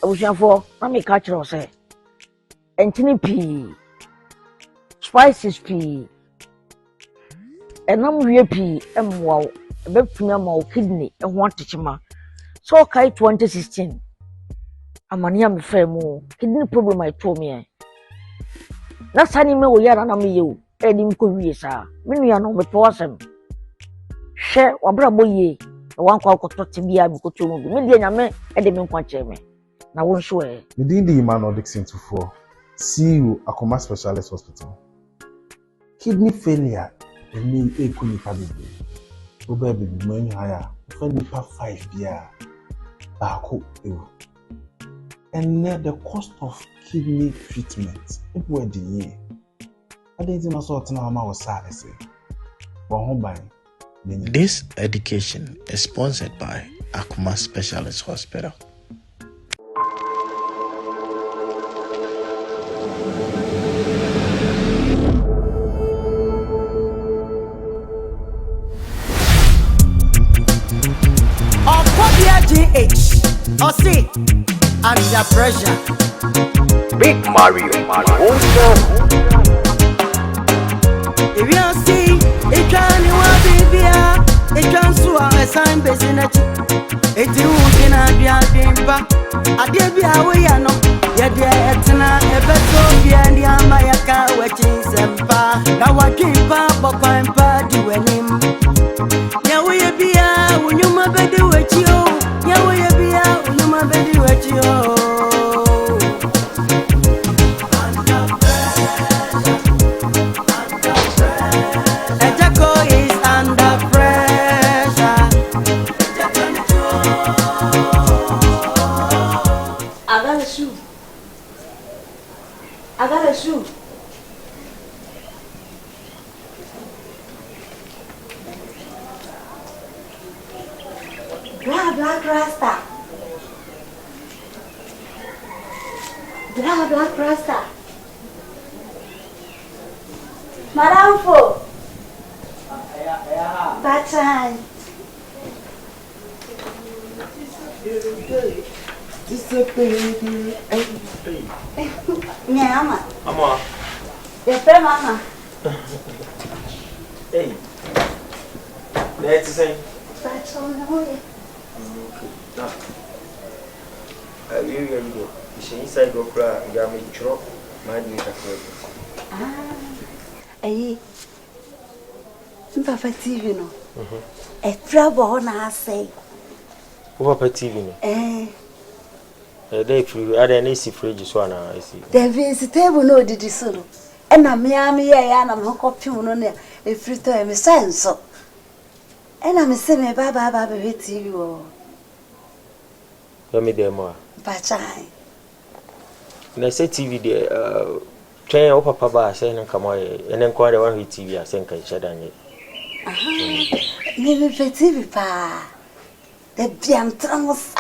abusuafo na me ka kire say entini pii spices pii enam wie pii emwa ebetumi ama o kidney eho atechima so kai 2016 amania me fremu kidney problem I told me na sani me wo yara na me ye o edi mko wie sa me nua no me to asem hwe wabra boye wan kwa kotote bia bi koto mu me dia nyame ede me nkwa che me na won so Bediide Emmanuel Dixon for CEO Akoma Specialist Hospital. Kidney failure eni ekuni pabibi. Oba bibi many higher. Friend pa 5 bia. Baako ewu. And the cost of kidney treatment people the year. I didn't know so na ma was sad say. This education is sponsored by Akoma Specialist Hospital. Or see, under pressure. Big Mario. If you see, it can be it can sue a sign business. It won't be a dimpa. I did be away, I know. Yet, Etna, a better and the Amayaka, watching Sempa. Now I keep up, but I'm party when him. Now we be out when you my bed with you. Now we be out when you my bed with you. Agya Koo is under pressure. I got a shoe. Black Rasta. Black Rasta. Madam Fo. That's right. This is baby. Mama. Mama. Your friend Mama. Hey. Let's say. That's all no. You go. She inside go cry. You got me drop. My dear. Hey. Papa TV no. A trouble na say. Papa TV no. They free. Are there any fridge so na I see. There is a table no did so no. And na me ya na me copy no na e free to me sense so. And na me say me baba be TV o. Let me there more. Bachai. Na say TV there train o papa ba say na kama and then kwa the one with TV say kan sheda nye. Me TV pa. The biam tramos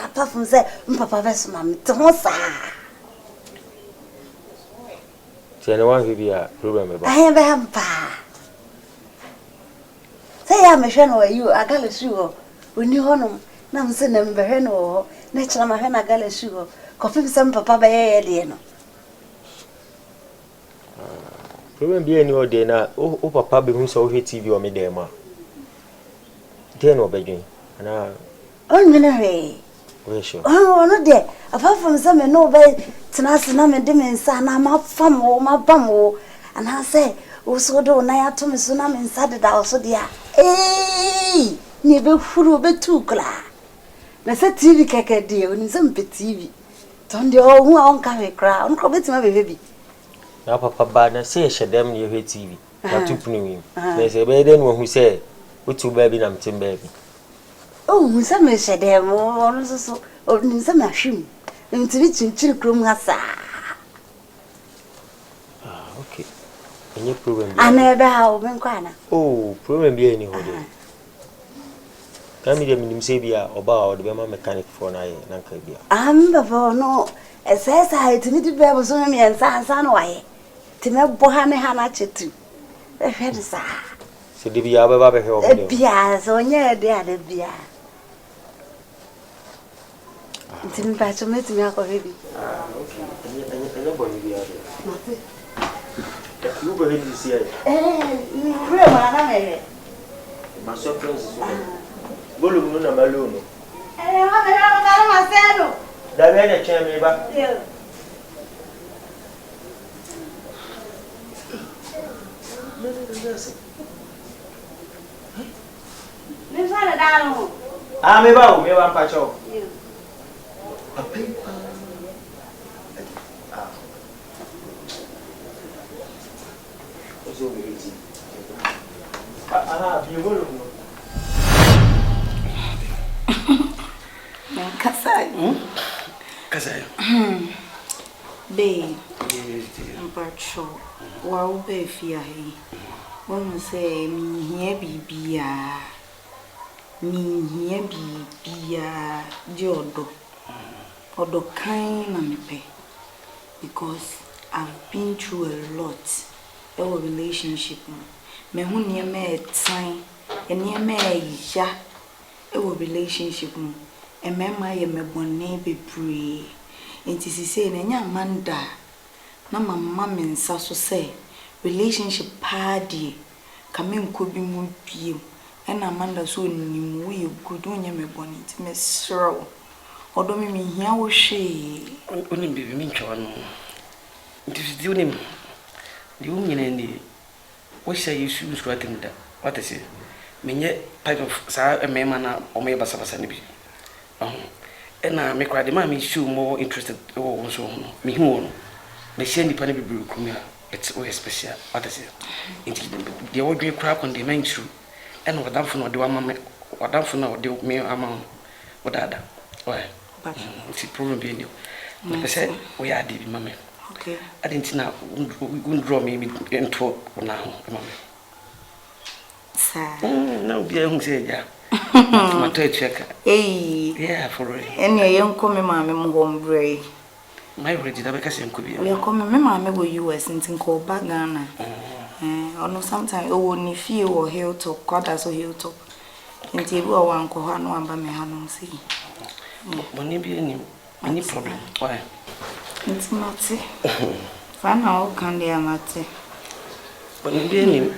apart from say papa vs mam tramos. Say no one be a problem about. I am pa. Say ya me hwe no you agalesu ho. Oni ho no na me say na me hwe no ho. Na chira ma hwe na agalesu ho. Kofi sem papa ba ye de no. Problem be any other na o papa be hu so hwe TV o me dem a. Den o bedwin. Ana On me na we. We sure. Oh no de. Apart from say me no be tenase na me de me nsa na ma fam o ma bam o. And I say o so do na ya to me so na me nsa de da o so dia. Eh! Ni be furu be tukla. Na say TV keke de o ni say mpe TV. Ton de o hu on ka we kra. On ko betima be baby. Na papa ba na say shedem ni hwe TV. Na tupunu wi. Na say be den wo hu say otu ba bi na mtem ba bi. Oh, hu say me shedem o so o ni say ma hwim. Mtiri chinchiri krom hasa. Okay. Any problem? Ana be ha o ben kwa na. Oh, problem be any ho de. Kami de minim say bia oba o de be ma mechanic for na ye na nka bia. Baba no esesa itini di be so me ensa no waye. Ti me bo ha ne ha na chetu. E hwe de sa. Se de bia ba be hwe o de. Bia so nya de ade bia. Ntimi pa cho metimi akore bi. Okay. Anya boni bi ade. Mate. You go ahead this year. Ni kure ma na mere. Ma surprise so. Bolu no na malo no. Ma mere ma seno. Da be na chen me ba. Yeah. Me fala dalo. Ah, me ba o, me ba pa cho. Yeah. Papi. Ozo be iti. Ah, bi bolu no. Kasai. Kasai. Be. Mpacho. Wa ube fia he. Wọ́n say mi hie bibia. Mi hie bibia di odo kind na mepe. Because I've been through a lot. Our relationship. Me hu niema etan, niema ya. Our relationship. Emema ye mebone bebre. Enti sise na nya manda. Na mama me nsa so say relationship party kame nkobi mu biem ena manda so nimu ye good onye mebone enti mesro odo me hia wo hwe Onim bibi mi ntwa no. Nti di onim. Di wo nyina ni wo hye yesu nso atem da. What is it? Menye type of sa emema na omo ye basa ne bi. Ena me kwade ma me show more interested wo so no. Me hu no. Me hye nipa ne bibiri kumia. It's always special. What is it? The old dream crap on the main true. And what damn for no do a mamma, what damn for no do me among what other. Why? But it's a problem being you. I said, we are deep, mamma. Okay. I didn't know, wouldn't draw me into now, mamma. Sir. No, be a young say, yeah. My toy checker. Hey. Yeah, for real. And your young come, mamma, home bray. My ready, the vacation could be. We are coming, mamma, go US and call back Ghana. Or no, sometimes, oh, ni feel or hilltop, quarters or hilltop. Until you are one cohano and by me, Hanon see. Won't be any problem. Why? It's not. Fan how can they amate? Won't be any.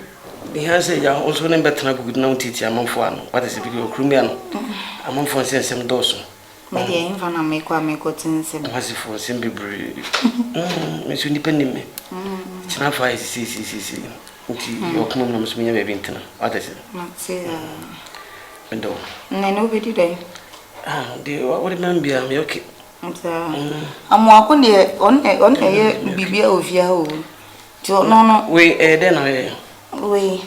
The answer is also never good now, teacher among one. What is it? Because Crumian among for some dozen. Maybe I ain't gonna make what make what's in some. As if for simply brave. Miss Independent me. It's not for see. Your common must be a winter. What is it? Not say, window. I know Bediide. Ah, dear, what remember me? Okay. I'm walking there on a baby of your no. We then I. We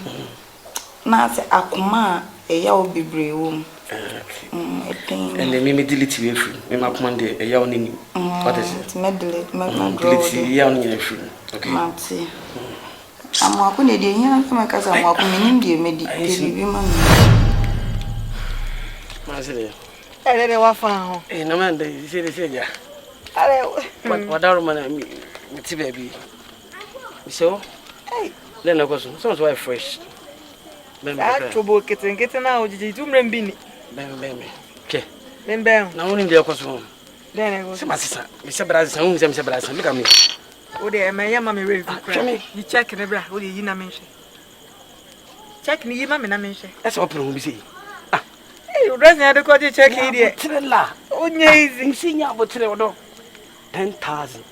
now say Akuma a yaw be brave. And the immediately we free. We might command a young in. What is it? Medley, young in free. Okay. Mammy. I'm walking a day here for my cousin. I'm walking in the medication. I said, I didn't want found. eh, no man, they say, yeah. What our man, with baby. So, hey, then I was so why fresh. Trouble getting out. Did you remember? Baby. Okay. Then bang. Now only the cost home. Then I was Mr. Brazil, Mr. Brazil, look at me. Oh, dear, my mammy ready for me. You check the bra, what you na mention. Check me, mammy, na mention. That's what we see. Ah, you doesn't have to check idiot. Oh, yes, see you about 10,000.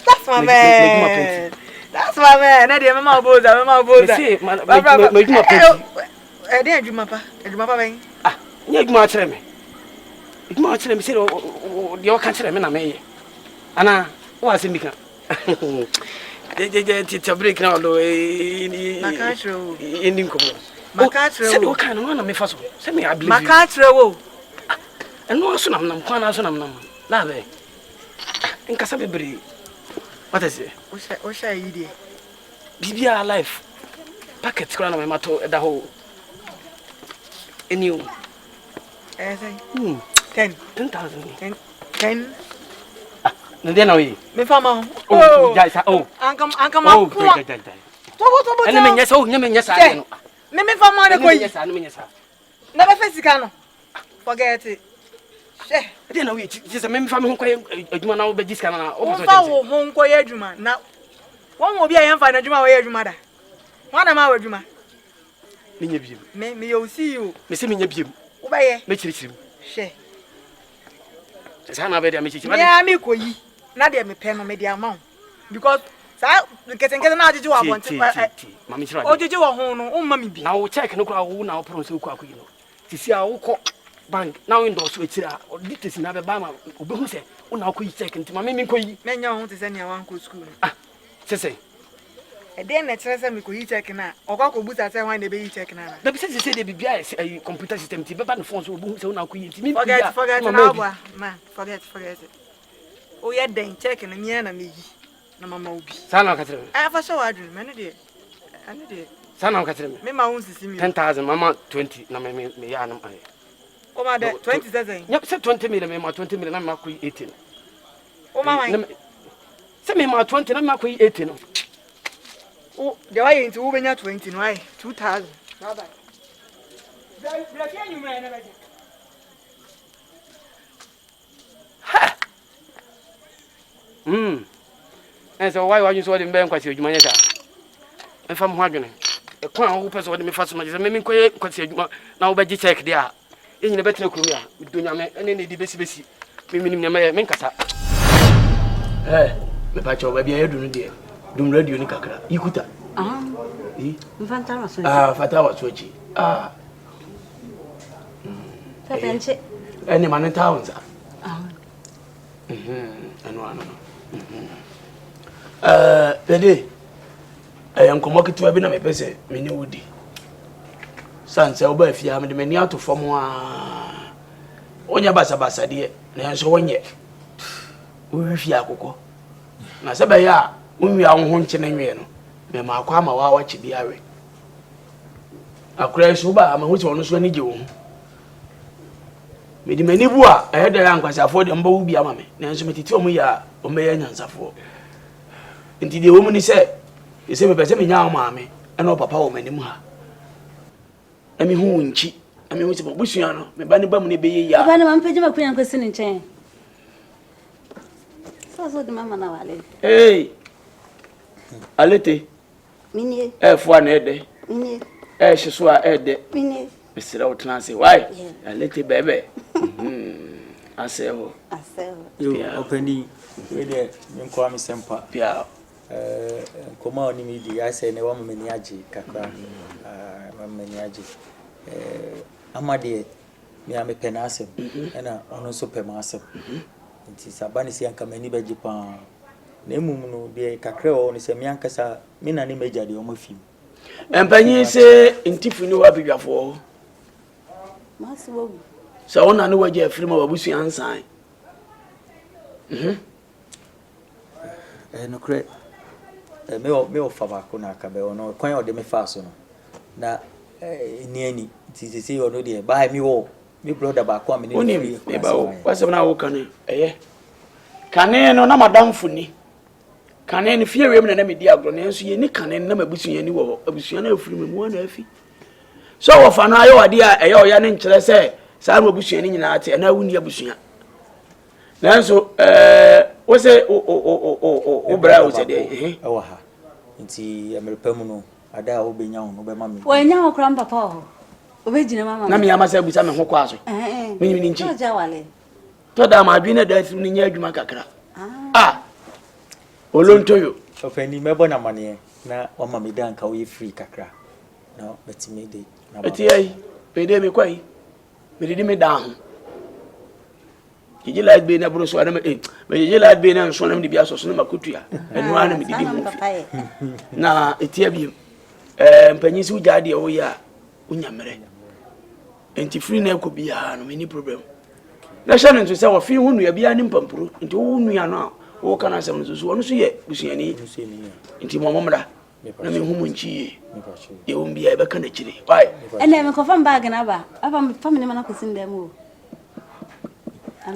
That's my man. That's my man. I didn't know about that. I didn't do my papa. Ah, you much me. It much me say, oh, your country, I may. Anna, what's in the they break now, though, my country in income. My country, what kind of one of me first? Send me, I believe. My country, and no son of them, Kwana, Lave. In Casabi, what is it? What shall you do? Bibia alive. Packets crown of my mato at the whole. In you. 10,000. 10. And then I Me fama. Oh, Uncle, oh, yes, oh, yes, I know. Me fama the way. Never face the cano. Forget it. Eh, then we just a member from home, you know, but this kind of home, quiet, Juma. Now, one will be a young fan of Juma, where you mother. One of our Juma. Me, you'll see you. Miss me, you. Obey, make it. Share. As I have a message, I make we. Not a pen or media amount. Because, getting out of our want to Mammy. Oh, did you a home? Oh, Mammy. Now check no crowd now, promise to cook. To see our bank now in those which are or dictates in Alabama. Who say, oh, now could you take into my mimmy? Men, you want to send your uncle school. Ah, say. And then let's say we could check now. Or go boots at when they be checking now. The business say they be a computer system, but the phones will boom so now could you forget it. Oh, yeah, then checking and me and me. No, Mamma. Sana Catherine. I have a show I dream, many dear. And dear. Sana Catherine. Me, my own system 10,000, Mamma 20. No, me, oh, my 20,000. Yep, said 20 million, 20 million, I'm not 18. Oh, my. Send me my 20, I'm not 18. Oh, the way into Uber 20, why? 2,000. Bye bye. And so, why are you so in bank? What's your money? If I'm wondering, a crown who person with me first, my mean, now by check there. In the better career, with Dunya and any debate, meaning Menkasa. Eh, the patch of baby, I don't dear. Dum radio ni kakra ikuta mfanta wa soji fata wa soji Pepenche ene manenta onza ano Bediide enkomo ketewa bi na me pese me ni wudi sanse oba afia me de mani ato fom onya basa de na enso wonye wo fia akokɔ na sebe ya unwi ahụ nchene nwe no me ma akwa ma wa wachi biawe akura so ba ma huti wono so ani je wo me di mani bu a eheda ya nkwasafo de mba wo bia ma me na enso metiti omu ya omeya nyansafo nti de wo mu ni se ese me pese me nya ma me ena papa wo mani mu ha emi hu nchi emi hu se busua no me ba ni ba mu ne beye ya ba ni ma mpege makunya nkwasi ni nchen so de mama na wale hey alete mini fo na ede mini hyeso a ede mini mesira wotena se why alete bebe aseho yo openi we de nko am sempa pia koma oni mi di ase ne wa mani age kakra mani age amade mi am penasem na ono so pemasem nti sabani si anka mani beji pa na emum no de kakra o ne se mi anka sa mi na ne meja de o mafim empanyi se ntifu ni wa bidwafo masiwo so ona ne waje afirima wabusu ansan no kre me o fa ba ko na aka be ono kwan o de me fa so no na ni ani ti se o no de ba mi wo mi brother ba ko am ni oni e ba wo wasem na wo kan kane no na madamfo ni kane ni fie wem na me di agro na enso ye ni kane na mabusu ye ni wo abusu na afiri mu na afi so wo fa no ayo ade a eye oya ne nkyere se sa na abusu ni nyina ate na wuni abusu na enso wo se o bra wo se de e wa ha nti emerepam no ada a wo benya ho no be ma me wo nya ho kram papa ho obejina mama na me ya masa busa me ho kwa so me ni nchi ja wale to da ma bi na da fi ni nya adwuma kakra olontoyo ofeni mebo na mane na o ma me dan ka wo free kakra na betime de na ba eti ai pede me kwai me di me dan Gigi light be na bro so na me gigi light be na so na me bia so na makotua enu ana me di mu na eti abi mpanyi si uja de wo ya unyamere enti free na ko bia no me ni problem na sha nso se wo fi hu nu ya bia ni mpampuro enti wo nu ya no wo kana se no so wo no so ye busuani enti mo momra na me hu mu nchi ye wo bia e be kana kire why ene me ko fam bag na ba aba me family mana ko sin dem o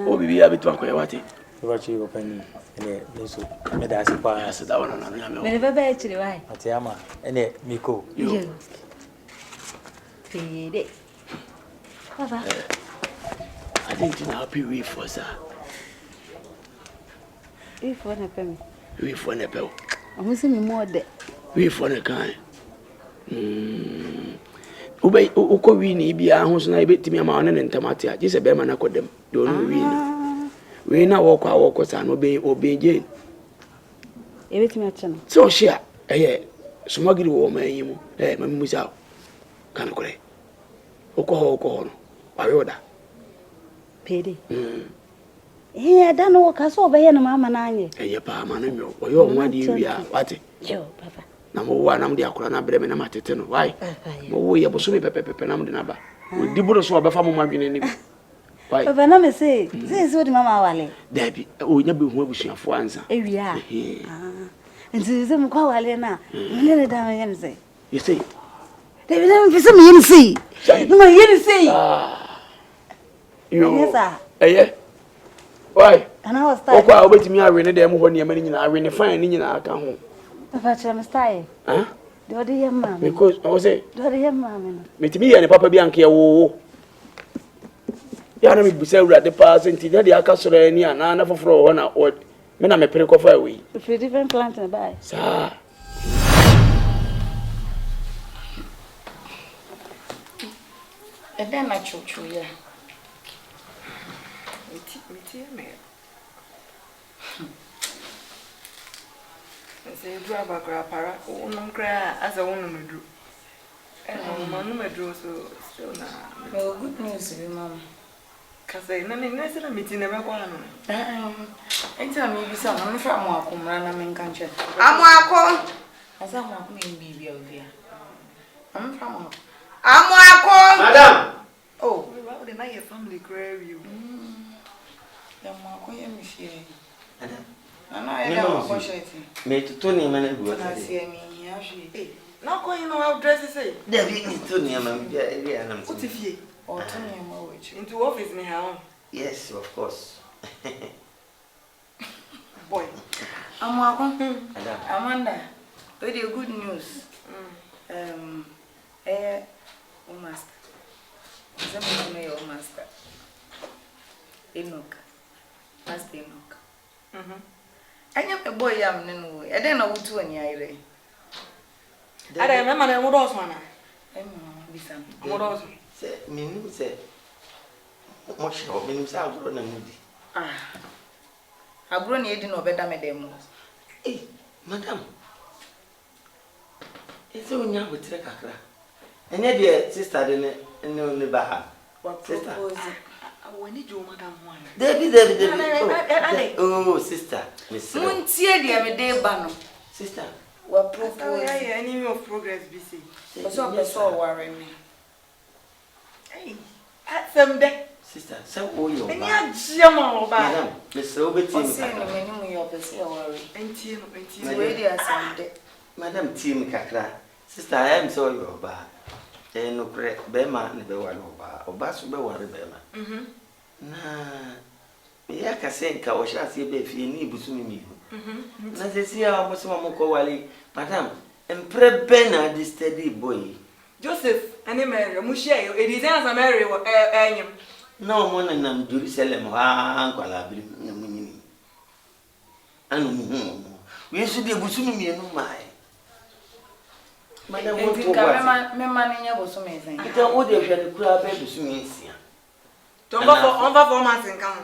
o bibi ya bitu akoya wate ba chi ko pani ene neso me da asipa asa da wana na me me bebe chiri why ate ama ene miko Bediide baba didn't help you with for sir. If one a penny. We for a bell. I'm missing more debt. We for a kind. Obey Uko Winnie be a house and I bet me a man and Tamatia. Just a bearman I call them. Don't win. We now walk us and obey Jane. Everything at channel. So, share. Smuggle woman, Mamma's out. Can't go. Oko, I order. Pity. I don't know what I saw by any mamma. And your pa, man, or your one year, what? Joe, Papa. Number one, I'm the Akurana Bremen Amatin. Why? We are Bosumi Pepe Nam de Naba. We did so about Famma Margin. Why? Papa, never say, this is what Mamma Valley. Debbie, oh, never wishing for answer. Yeah. And to them call Alena, nearly down again say. You see, they will never be some yen see. No, yen see. You, eh? Why? And I was tired. I'll wait me. I really them when you're many. I really find in our account. Papa, I'm stay. Huh? Do the young man. Because I was say, do the young man. Meet me and Papa Bianchi. Oh, Yana be said at the pass and the Acastle and Yana for one or men. I'm a pretty coffee away. If you different plant and buy, sir. And then I choke you, yeah. Say, grab a grapara, oh, no, cry as a woman do. And my drew so still now. Well, good news, Mom. Because I never meeting never one. And tell me, some I'm from Wakum, run in country. I'm Wakum. As I'm Wakum, baby of here. I'm from Wakum. Madam. Oh, well, then I family crave you. The Wakum, Michelle. Madam. I don't wash it. Made 20 minutes. I see me. Not going to our dresses. There be 20 minutes. What if you or 20 into office in her? Yes, of course. Boy, I'm welcome. Amanda, very good news. Master. Some may your master. Enoch. Master Enoch. I am a boy, I don't know what to any idea. I remember I would also want to. What also? Meaning, say, much of himself grown a moody. I've grown yet no better, madam. Eh, madam. It's only young with Trekakra. And yet, dear sister, and no Nebaha. What sister? I need you, madam. Debbie. Oh, sister. Miss Muntia, dear, day banner. Sister. What propose enemy of progress, BC? What's all worrying me? Hey, at some day, sister, so all you are Jamo, madam. Miss Robert, Madam Tim Kakra. Sister, I am so your bar. And no correct Bema and the one or Basu Bewa Bema. Nah, Yaka Senka or shall see if you need Busumi. Let us see how much more Wally, madam, and pre-Bena this steady boy. Joseph, and a Mary, Mushe, it is as a Mary or Anyam. No one and I'm Jerusalem, Uncle Abby. And we should be Busumi and my. Madam, what you was amazing. I don't want to have a crab Busumi. Don't go for performance and come.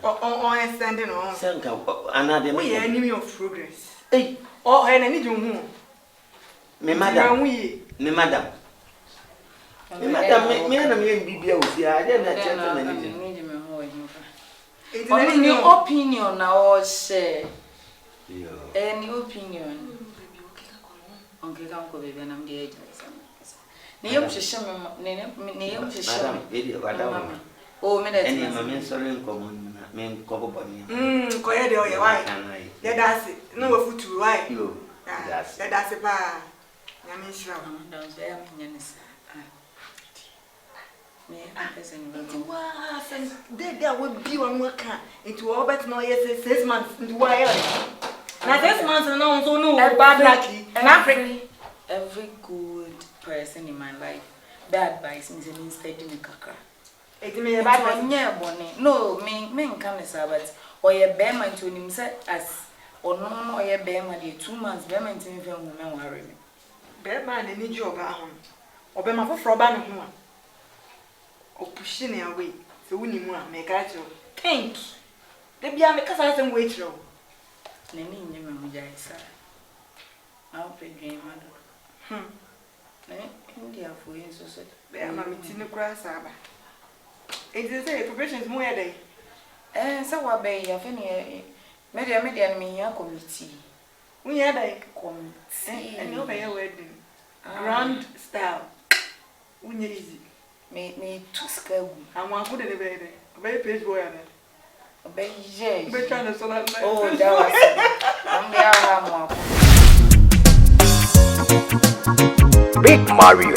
On standing on another enemy of progress. Eh, oh, and I need you more. Me, madam, me, madam. Me, madam, me, and me, be able to see. I didn't any opinion now, say. Any opinion. Uncle, baby, and I'm the agent. Name to show me. Oh, minute. Any mamma sorry in common, men cover bonny. Quiet, your wife. That's it. No food to write you. That's a bar. I mean, sure. Don't say I'm Yanis. There will be one more car. It will all but no, yes, 6 months. Why? Now, 6 months and no bad lucky. And every good person in my life, bad advice is an instead in a kakra. Eti me ba ba nye bone. No, me nka me sabat. Oye be man to nim say as ono no oye be man dey 2 months be man tin fe hu me ware me. Be man ni ji oba ho. Obe ma foforo ba no ho a. Opushi ne away. Se wuni mu a me ka cho. Think. De bia me kasa se nwe chiro. Ne ni nye me mu jai sa. Aw pe dream ado. India for you so be ama me ti ne kura sa ba. It is say preparations mu ya dey. So what be ya fe ne media me ya committee. We ya dey committee. And you be your wedding. Grand style. Unye easy. Me to scale. And one good dey be dey page boy ya dey. Be je. Be trying to so that. Oh, that was. I'm be ara mo. Big Mario.